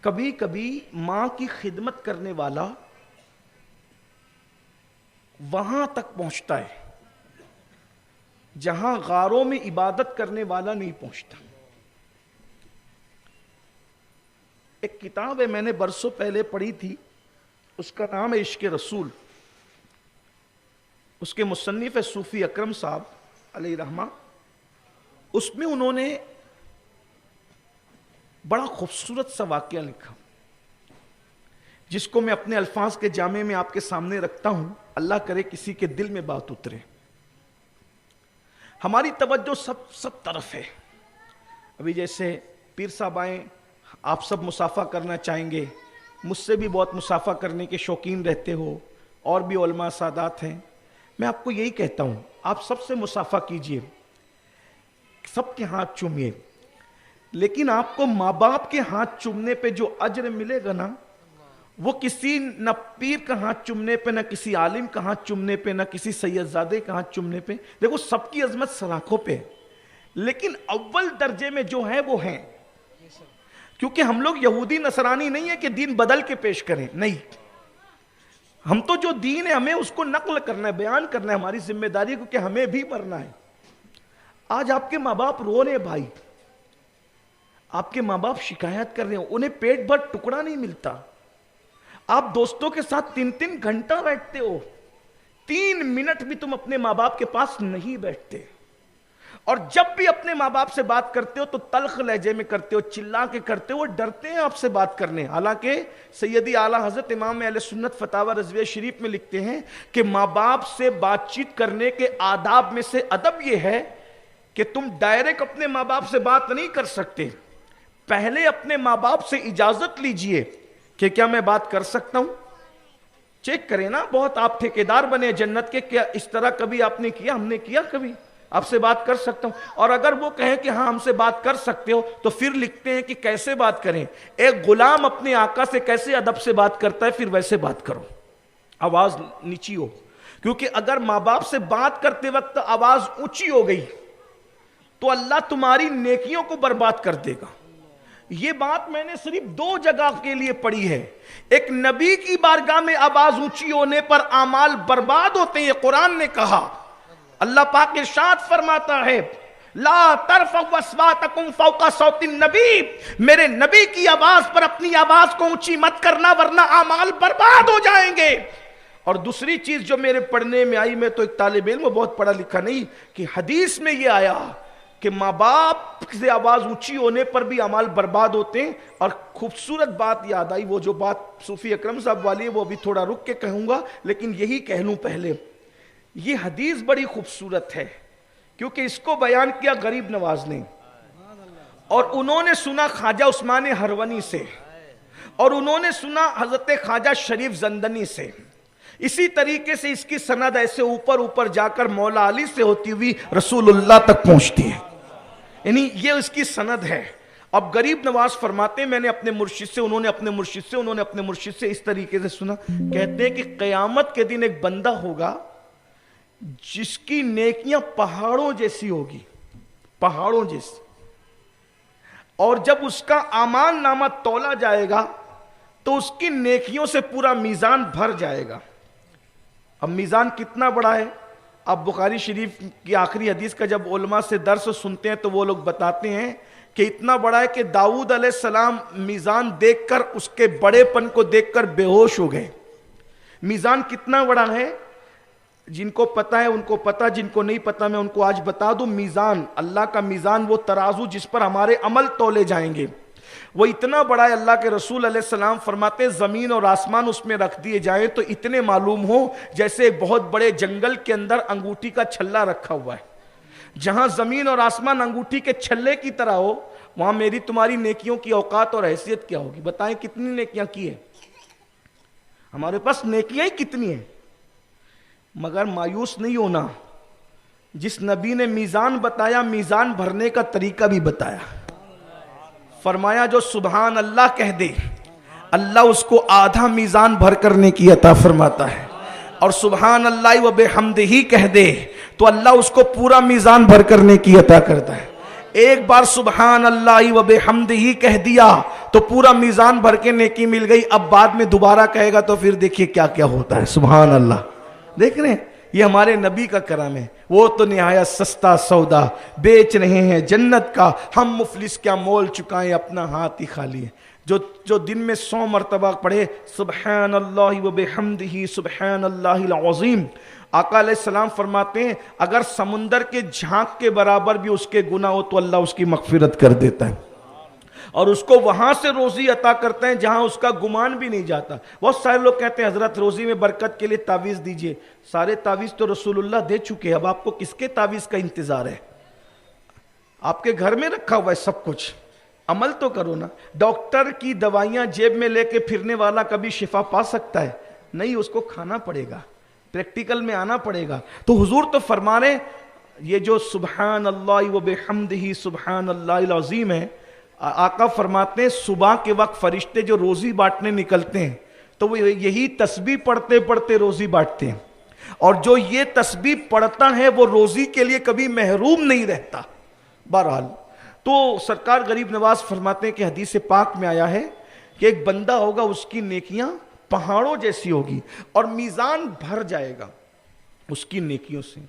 کبھی کبھی ماں کی خدمت کرنے والا وہاں تک پہنچتا ہے جہاں غاروں میں عبادت کرنے والا نہیں پہنچتا. ایک کتاب ہے میں نے برسوں پہلے پڑھی تھی، اس کا نام ہے عشق رسول. اس کے مصنف ہے صوفی اکرم صاحب علیہ رحمہ. اس میں انہوں نے بڑا خوبصورت سا واقعہ لکھا جس کو میں اپنے الفاظ کے جامع میں آپ کے سامنے رکھتا ہوں. اللہ کرے کسی کے دل میں بات اترے. ہماری توجہ سب طرف ہے. ابھی جیسے پیر صاحب آئیں، آپ سب مصافحہ کرنا چاہیں گے، مجھ سے بھی بہت مصافحہ کرنے کے شوقین رہتے ہو، اور بھی علماء سادات ہیں. میں آپ کو یہی کہتا ہوں، آپ سب سے مصافحہ کیجئے، سب کے ہاتھ چومیے، لیکن آپ کو ماں باپ کے ہاتھ چومنے پہ جو اجر ملے گا نا، وہ کسی نہ پیر کا ہاتھ چومنے پہ، نہ کسی عالم کا ہاتھ چومنے پہ، نہ کسی سید زادے کا ہاتھ چومنے پہ. دیکھو سب کی عظمت سلاخوں پہ، لیکن اول درجے میں جو ہے وہ ہیں. کیونکہ ہم لوگ یہودی نصرانی نہیں ہے کہ دین بدل کے پیش کریں، نہیں. ہم تو جو دین ہے ہمیں اس کو نقل کرنا ہے، بیان کرنا ہے، ہماری ذمہ داری، کیونکہ ہمیں بھی مرنا ہے. آج آپ کے ماں باپ رو رہے ہیں بھائی، آپ کے ماں باپ شکایت کر رہے ہیں، انہیں پیٹ بھر ٹکڑا نہیں ملتا. آپ دوستوں کے ساتھ 3 گھنٹہ بیٹھتے ہو، 3 منٹ بھی تم اپنے ماں باپ کے پاس نہیں بیٹھتے. اور جب بھی اپنے ماں باپ سے بات کرتے ہو تو تلخ لہجے میں کرتے ہو، چلا کے کرتے ہو، وہ ڈرتے ہیں آپ سے بات کرنے. حالانکہ سیدی اعلیٰ حضرت امام اہل سنت فتاوی رضویہ شریف میں لکھتے ہیں کہ ماں باپ سے بات چیت کرنے کے آداب میں سے ادب یہ ہے کہ تم ڈائریکٹ اپنے ماں باپ سے بات نہیں کر سکتے. پہلے اپنے ماں باپ سے اجازت لیجئے کہ کیا میں بات کر سکتا ہوں. چیک کریں نا، بہت آپ ٹھیکیدار بنے جنت کے، کیا اس طرح کبھی آپ نے کیا؟ ہم نے کیا کبھی؟ آپ سے بات کر سکتا ہوں. اور اگر وہ کہیں کہ ہاں ہم سے بات کر سکتے ہو تو پھر لکھتے ہیں کہ کیسے بات کریں. ایک غلام اپنے آقا سے کیسے ادب سے بات کرتا ہے، پھر ویسے بات کرو، آواز نیچی ہو. کیونکہ اگر ماں باپ سے بات کرتے وقت آواز اونچی ہو گئی تو اللہ تمہاری نیکیوں کو برباد کر دے گا. یہ بات میں نے صرف 2 جگہ کے لیے پڑھی ہے. ایک نبی کی بارگاہ میں آواز اونچی ہونے پر اعمال برباد ہوتے ہیں، یہ قرآن نے کہا. اللہ پاک ارشاد فرماتا ہے لا ترفعوا اصواتکم فوق صوت النبی، میرے نبی کی آواز پر اپنی آواز کو اونچی مت کرنا ورنہ اعمال برباد ہو جائیں گے. اور دوسری چیز جو میرے پڑھنے میں آئی، میں تو ایک طالب علم بہت پڑھا لکھا نہیں، کہ حدیث میں یہ آیا کہ ماں باپ سے آواز اونچی ہونے پر بھی اعمال برباد ہوتے ہیں. اور خوبصورت بات یاد آئی، وہ جو بات صوفی اکرم صاحب والی ہے وہ بھی تھوڑا رک کے کہوں گا، لیکن یہی کہہ لوں پہلے. یہ حدیث بڑی خوبصورت ہے کیونکہ اس کو بیان کیا غریب نواز نے، اور انہوں نے سنا خواجہ عثمان ہرونی سے، اور انہوں نے سنا حضرت خواجہ شریف زندنی سے. اسی طریقے سے اس کی سند ایسے اوپر جا کر مولا علی سے ہوتی ہوئی رسول اللہ تک پہنچتی ہے. یعنی یہ اس کی سند ہے. اب غریب نواز فرماتے ہیں میں نے اپنے مرشد سے، انہوں نے اپنے مرشد سے، انہوں نے اپنے مرشد سے اس طریقے سے سنا. کہتے ہیں کہ قیامت کے دن ایک بندہ ہوگا جس کی نیکیاں پہاڑوں جیسی ہوگی، پہاڑوں جیسی. اور جب اس کا اعمال نامہ تولا جائے گا تو اس کی نیکیوں سے پورا میزان بھر جائے گا. اب میزان کتنا بڑا ہے؟ اب بخاری شریف کی آخری حدیث کا جب علماء سے درس سنتے ہیں تو وہ لوگ بتاتے ہیں کہ اتنا بڑا ہے کہ داؤد علیہ السلام میزان دیکھ کر، اس کے بڑے پن کو دیکھ کر بے ہوش ہو گئے. میزان کتنا بڑا ہے؟ جن کو پتا ہے ان کو پتا، جن کو نہیں پتا میں ان کو آج بتا دوں. میزان، اللہ کا میزان، وہ ترازو جس پر ہمارے عمل تولے جائیں گے، وہ اتنا بڑا ہے. اللہ کے رسول علیہ السلام فرماتے ہیں زمین اور آسمان اس میں رکھ دیے جائیں تو اتنے معلوم ہو جیسے ایک بہت بڑے جنگل کے اندر انگوٹھی کا چھلا رکھا ہوا ہے. جہاں زمین اور آسمان انگوٹھی کے چھلے کی طرح ہو، وہاں میری تمہاری نیکیوں کی اوقات اور حیثیت کیا ہوگی؟ بتائیں کتنی نیکیاں کی ہیں؟ ہمارے پاس نیکیاں ہی کتنی ہیں. مگر مایوس نہیں ہونا، جس نبی نے میزان بتایا، میزان بھرنے کا طریقہ بھی بتایا. فرمایا جو سبحان اللہ کہہ دے اللہ اس کو آدھا میزان بھر کرنے کی عطا فرماتا ہے، اور سبحان اللہ و بحمدہ کہہ دے تو اللہ اس کو پورا میزان بھر کرنے کی عطا کرتا ہے. ایک بار سبحان اللہ و بحمدہ کہہ دیا تو پورا میزان بھر کے نیکی مل گئی. اب بعد میں دوبارہ کہے گا تو پھر دیکھیے کیا کیا ہوتا ہے. سبحان اللہ. دیکھ رہے ہیں یہ ہمارے نبی کا کرم ہے. وہ تو نہایت سستا سودا بیچ رہے ہیں جنت کا, ہم مفلس کیا مول چکائیں اپنا ہاتھ ہی خالی ہے. جو دن میں 100 مرتبہ پڑھے سبحان اللہ و بحمدہ سبحان اللہ العظیم, آقا علیہ السلام فرماتے ہیں اگر سمندر کے جھانک کے برابر بھی اس کے گناہ ہو تو اللہ اس کی مغفرت کر دیتا ہے, اور اس کو وہاں سے روزی عطا کرتے ہیں جہاں اس کا گمان بھی نہیں جاتا. بہت سارے لوگ کہتے ہیں حضرت روزی میں برکت کے لیے تعویذ دیجئے. سارے تعویذ تو رسول اللہ دے چکے ہیں, اب آپ کو کس کے تعویذ کا انتظار ہے؟ آپ کے گھر میں رکھا ہوا ہے سب کچھ, عمل تو کرو نا. ڈاکٹر کی دوائیاں جیب میں لے کے پھرنے والا کبھی شفا پا سکتا ہے؟ نہیں, اس کو کھانا پڑے گا, پریکٹیکل میں آنا پڑے گا. تو حضور تو فرما رہے یہ جو سبحان اللہ و بحمدہ سبحان اللہ العظیم ہے, آقا فرماتے ہیں صبح کے وقت فرشتے جو روزی بانٹنے نکلتے ہیں تو وہ یہی تسبیح پڑھتے پڑھتے روزی بانٹتے ہیں, اور جو یہ تسبیح پڑھتا ہے وہ روزی کے لیے کبھی محروم نہیں رہتا. بہرحال تو سرکار غریب نواز فرماتے ہیں کہ حدیث پاک میں آیا ہے کہ ایک بندہ ہوگا اس کی نیکیاں پہاڑوں جیسی ہوگی اور میزان بھر جائے گا اس کی نیکیوں سے,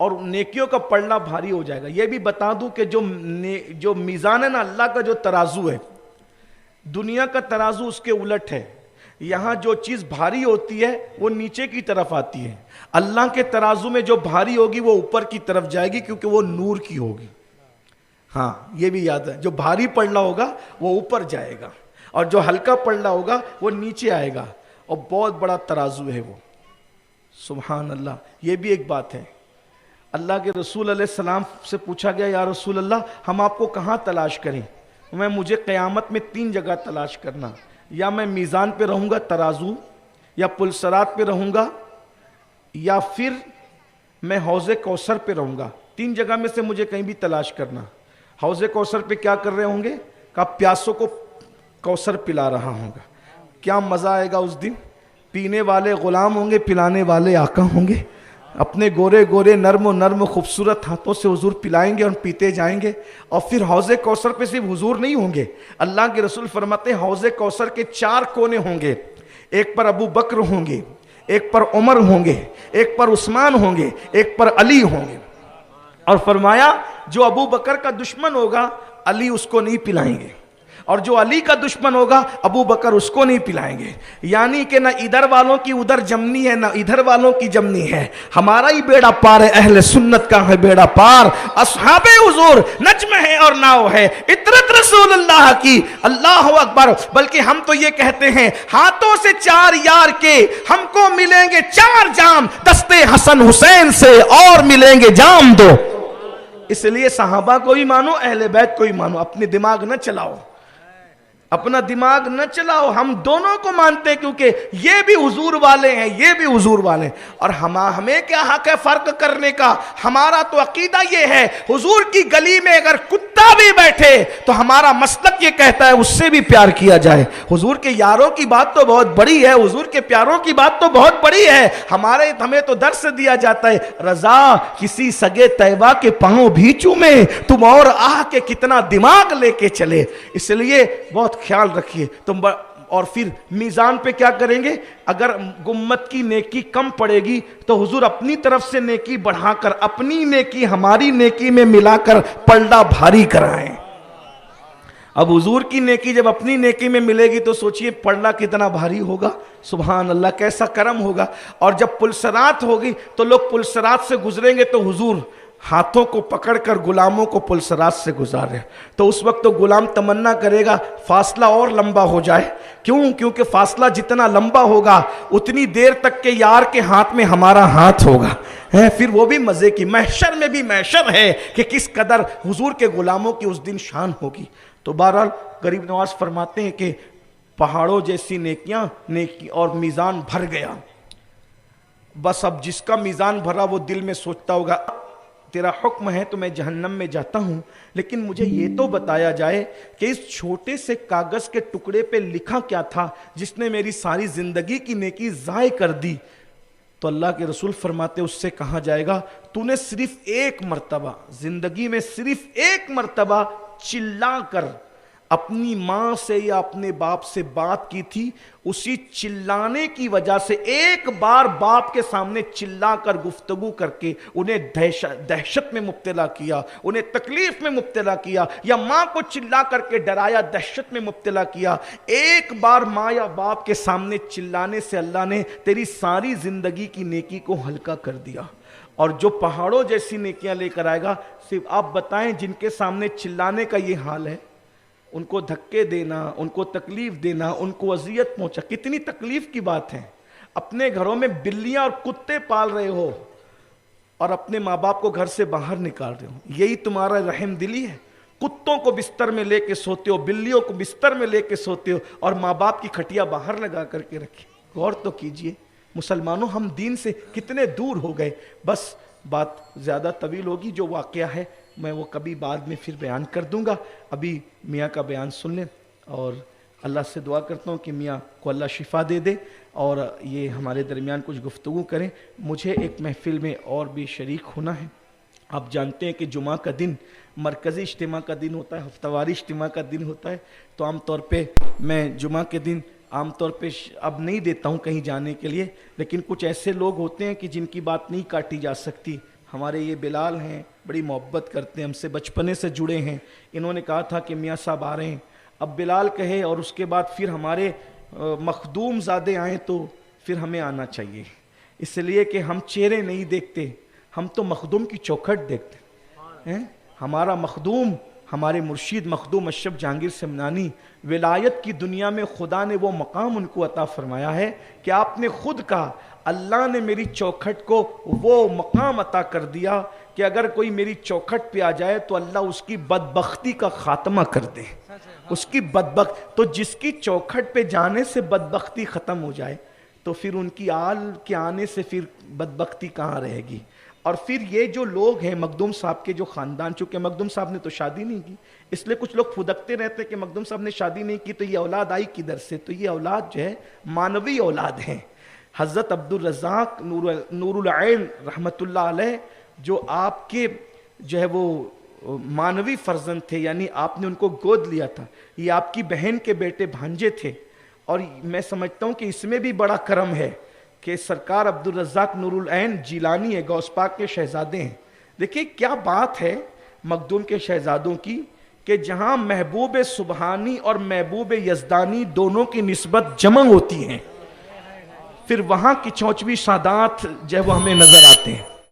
اور نیکیوں کا پڑھنا بھاری ہو جائے گا. یہ بھی بتا دوں کہ جو میزان ہے نا, اللہ کا جو ترازو ہے, دنیا کا ترازو اس کے الٹ ہے. یہاں جو چیز بھاری ہوتی ہے وہ نیچے کی طرف آتی ہے, اللہ کے ترازو میں جو بھاری ہوگی وہ اوپر کی طرف جائے گی کیونکہ وہ نور کی ہوگی. ہاں یہ بھی یاد ہے, جو بھاری پڑھنا ہوگا وہ اوپر جائے گا اور جو ہلکا پڑھنا ہوگا وہ نیچے آئے گا, اور بہت بڑا ترازو ہے وہ. سبحان اللہ. یہ بھی ایک بات ہے. اللہ کے رسول علیہ السلام سے پوچھا گیا یا رسول اللہ ہم آپ کو کہاں تلاش کریں؟ مجھے قیامت میں 3 جگہ تلاش کرنا, یا میں میزان پہ رہوں گا ترازو, یا پلسرات پہ رہوں گا, یا پھر میں حوض کوثر پہ رہوں گا. 3 جگہ میں سے مجھے کہیں بھی تلاش کرنا. حوض کوثر پہ کیا کر رہے ہوں گے؟ کہ پیاسوں کو کوثر پلا رہا ہوں گا. کیا مزہ آئے گا اس دن. پینے والے غلام ہوں گے, پلانے والے آقا ہوں گے. اپنے گورے گورے نرم و نرم خوبصورت ہاتھوں سے حضور پلائیں گے اور پیتے جائیں گے. اور پھر حوض کوثر پہ صرف حضور نہیں ہوں گے, اللہ کے رسول فرماتے ہیں حوض کوثر کے 4 کونے ہوں گے. ایک پر ابو بکر ہوں گے, ایک پر عمر ہوں گے, ایک پر عثمان ہوں گے, ایک پر علی ہوں گے. اور فرمایا جو ابو بکر کا دشمن ہوگا علی اس کو نہیں پلائیں گے, اور جو علی کا دشمن ہوگا ابو بکر اس کو نہیں پلائیں گے. یعنی کہ نہ ادھر والوں کی ادھر جمنی ہے, نہ ادھر والوں کی جمنی ہے. ہمارا ہی بیڑا پار ہے, اہل سنت کا ہے بیڑا پار. اصحاب حضور نجم ہے اور ناؤ ہے, اطرت رسول اللہ کی, اللہ اکبر. بلکہ ہم تو یہ کہتے ہیں ہاتھوں سے 4 یار کے ہم کو ملیں گے 4 جام, دستے حسن حسین سے اور ملیں گے جام 2. اس لیے صحابہ کو ہی مانو, اہل بیت کو ہی مانو. اپنے دماغ نہ چلاؤ, اپنا دماغ نہ چلاؤ. ہم دونوں کو مانتے ہیں کیونکہ یہ بھی حضور والے ہیں, یہ بھی حضور والے ہیں. اور ہمیں کیا حق ہے فرق کرنے کا؟ ہمارا تو عقیدہ یہ ہے حضور کی گلی میں اگر کتا بھی بیٹھے تو ہمارا مسلک یہ کہتا ہے اس سے بھی پیار کیا جائے. حضور کے یاروں کی بات تو بہت بڑی ہے, حضور کے پیاروں کی بات تو بہت بڑی ہے. ہمیں تو درس دیا جاتا ہے رضا کسی سگے طیبہ کے پاؤں بھی چومے, تم اور آہ کے کتنا دماغ لے کے چلے. اس لیے بہت خیال رکھیے تم. اور پھر میزان پہ کیا کریں گے؟ اگر امت کی نیکی کم پڑے گی تو حضور اپنی طرف سے نیکی بڑھا کر اپنی نیکی ہماری نیکی میں ملا کر پلڑا بھاری کرائیں. اب حضور کی نیکی جب اپنی نیکی میں ملے گی تو سوچئے پلڑا کتنا بھاری ہوگا. سبحان اللہ, کیسا کرم ہوگا. اور جب پلسرات ہوگی تو لوگ پلسرات سے گزریں گے تو حضور ہاتھوں کو پکڑ کر غلاموں کو پلسرات سے گزار رہے. تو اس وقت تو غلام تمنا کرے گا فاصلہ اور لمبا ہو جائے. کیوں؟ کیونکہ فاصلہ جتنا لمبا ہوگا اتنی دیر تک کے یار کے ہاتھ میں ہمارا ہاتھ ہوگا. پھر وہ بھی مزے کی. محشر میں بھی محشر ہے کہ کس قدر حضور کے غلاموں کی اس دن شان ہوگی. تو بہرحال غریب نواز فرماتے ہیں کہ پہاڑوں جیسی نیکیاں اور میزان بھر گیا. بس اب جس کا میزان بھرا وہ دل میں سوچتا ہوگا تیرا حکم ہے تو میں جہنم میں جاتا ہوں, لیکن مجھے یہ تو بتایا جائے کہ اس چھوٹے سے کاغذ کے ٹکڑے پہ لکھا کیا تھا جس نے میری ساری زندگی کی نیکی ضائع کر دی. تو اللہ کے رسول فرماتے اس سے کہا جائے گا تو نے صرف 1 مرتبہ زندگی میں صرف 1 مرتبہ چلا کر اپنی ماں سے یا اپنے باپ سے بات کی تھی، اسی چلانے کی وجہ سے ایک بار باپ کے سامنے چلا کر گفتگو کر کے انہیں دہشت میں مبتلا کیا، انہیں تکلیف میں مبتلا کیا، یا ماں کو چلا کر کے ڈرایا، دہشت میں مبتلا کیا، ایک بار ماں یا باپ کے سامنے چلانے سے اللہ نے تیری ساری زندگی کی نیکی کو ہلکا کر دیا، اور جو پہاڑوں جیسی نیکیاں لے کر آئے گا۔ صرف آپ بتائیں جن کے سامنے چلانے کا یہ حال ہے، ان کو دھکے دینا، ان کو تکلیف دینا، ان کو اذیت پہنچا، کتنی تکلیف کی بات ہے۔ اپنے گھروں میں بلیاں اور کتے پال رہے ہو اور اپنے ماں باپ کو گھر سے باہر نکال رہے ہو، یہی تمہارا رحم دلی ہے؟ کتوں کو بستر میں لے کے سوتے ہو، بلیوں کو بستر میں لے کے سوتے ہو، اور ماں باپ کی کھٹیا باہر لگا کر کے رکھی۔ غور تو کیجئے مسلمانوں، ہم دین سے کتنے دور ہو گئے۔ بس بات زیادہ طویل ہوگی، جو واقعہ ہے میں وہ کبھی بعد میں پھر بیان کر دوں گا، ابھی میاں کا بیان سن لیں، اور اللہ سے دعا کرتا ہوں کہ میاں کو اللہ شفا دے دے اور یہ ہمارے درمیان کچھ گفتگو کریں۔ مجھے ایک محفل میں اور بھی شریک ہونا ہے۔ آپ جانتے ہیں کہ جمعہ کا دن مرکزی اجتماع کا دن ہوتا ہے، ہفتہ واری اجتماع کا دن ہوتا ہے، تو عام طور پہ میں جمعہ کے دن عام طور پہ اب نہیں دیتا ہوں کہیں جانے کے لیے، لیکن کچھ ایسے لوگ ہوتے ہیں کہ جن کی بات نہیں کاٹی جا سکتی۔ ہمارے یہ بلال ہیں، بڑی محبت کرتے ہیں، ہم سے بچپنے سے جڑے ہیں۔ انہوں نے کہا تھا کہ میاں صاحب آ رہے ہیں، اب بلال کہے اور اس کے بعد پھر ہمارے مخدوم زادے آئیں تو پھر ہمیں آنا چاہیے، اس لیے کہ ہم چہرے نہیں دیکھتے، ہم تو مخدوم کی چوکھٹ دیکھتے ہیں۔ ہمارا مخدوم، ہمارے مرشید مخدوم اشرف جہانگیر سمنانی، ولایت کی دنیا میں خدا نے وہ مقام ان کو عطا فرمایا ہے کہ آپ نے خود کہا، اللہ نے میری چوکھٹ کو وہ مقام عطا کر دیا کہ اگر کوئی میری چوکھٹ پہ آ جائے تو اللہ اس کی بدبختی کا خاتمہ کر دے، اس کی بدبخت۔ تو جس کی چوکھٹ پہ جانے سے بدبختی ختم ہو جائے تو پھر ان کی آل کے آنے سے پھر بدبختی کہاں رہے گی؟ اور پھر یہ جو لوگ ہیں مخدوم صاحب کے جو خاندان، چونکہ مخدوم صاحب نے تو شادی نہیں کی، اس لیے کچھ لوگ پھدکتے رہتے ہیں کہ مخدوم صاحب نے شادی نہیں کی تو یہ اولاد آئی کدھر سے؟ تو یہ اولاد جو ہے مانوی اولاد ہیں۔ حضرت عبدالرزاق نور العین رحمت اللہ علیہ جو آپ کے جو ہے وہ مانوی فرزند تھے، یعنی آپ نے ان کو گود لیا تھا، یہ آپ کی بہن کے بیٹے بھانجے تھے، اور میں سمجھتا ہوں کہ اس میں بھی بڑا کرم ہے کہ سرکار عبدالرزاق نور العین جیلانی ہے، غوث پاک کے شہزادے ہیں۔ دیکھیں کیا بات ہے مخدوم کے شہزادوں کی، کہ جہاں محبوب سبحانی اور محبوب یزدانی دونوں کی نسبت جمع ہوتی ہیں، پھر وہاں کی چونچویں سادات جو ہے وہ ہمیں نظر آتے ہیں۔